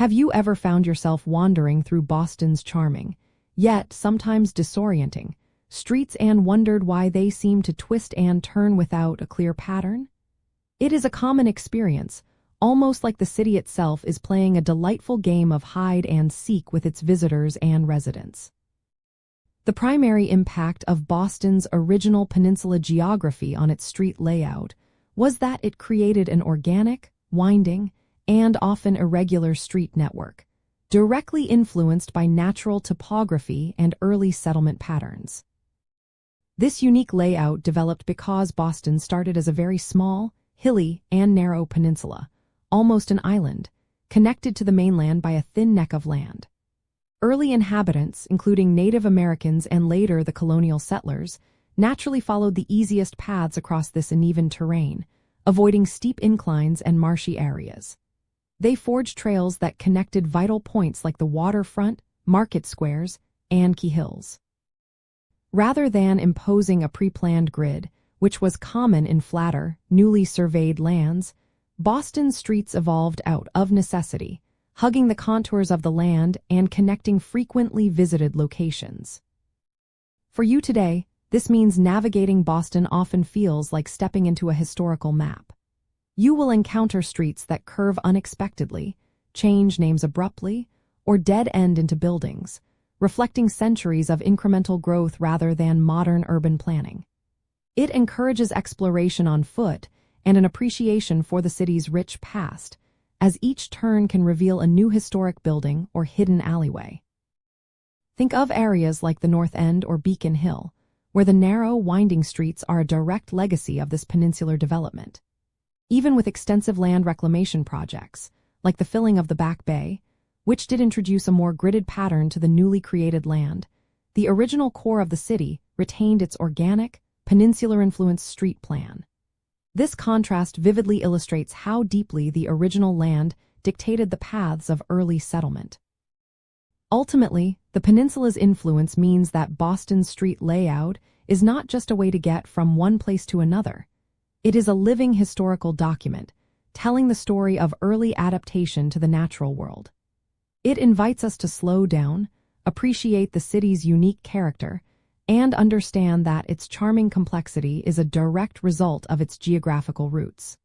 Have you ever found yourself wandering through Boston's charming, yet sometimes disorienting, streets and wondered why they seem to twist and turn without a clear pattern? It is a common experience, almost like the city itself is playing a delightful game of hide and seek with its visitors and residents. The primary impact of Boston's original peninsula geography on its street layout was that it created an organic, winding, and often irregular street network, directly influenced by natural topography and early settlement patterns. This unique layout developed because Boston started as a very small, hilly, and narrow peninsula, almost an island, connected to the mainland by a thin neck of land. Early inhabitants, including Native Americans and later the colonial settlers, naturally followed the easiest paths across this uneven terrain, avoiding steep inclines and marshy areas. They forged trails that connected vital points like the waterfront, market squares, and key hills. Rather than imposing a pre-planned grid, which was common in flatter, newly surveyed lands, Boston's streets evolved out of necessity, hugging the contours of the land and connecting frequently visited locations. For you today, this means navigating Boston often feels like stepping into a historical map. You will encounter streets that curve unexpectedly, change names abruptly, or dead-end into buildings, reflecting centuries of incremental growth rather than modern urban planning. It encourages exploration on foot and an appreciation for the city's rich past, as each turn can reveal a new historic building or hidden alleyway. Think of areas like the North End or Beacon Hill, where the narrow, winding streets are a direct legacy of this peninsular development. Even with extensive land reclamation projects, like the filling of the Back Bay, which did introduce a more gridded pattern to the newly created land, the original core of the city retained its organic, peninsular-influenced street plan. This contrast vividly illustrates how deeply the original land dictated the paths of early settlement. Ultimately, the peninsula's influence means that Boston's street layout is not just a way to get from one place to another. It is a living historical document, telling the story of early adaptation to the natural world. It invites us to slow down, appreciate the city's unique character, and understand that its charming complexity is a direct result of its geographical roots.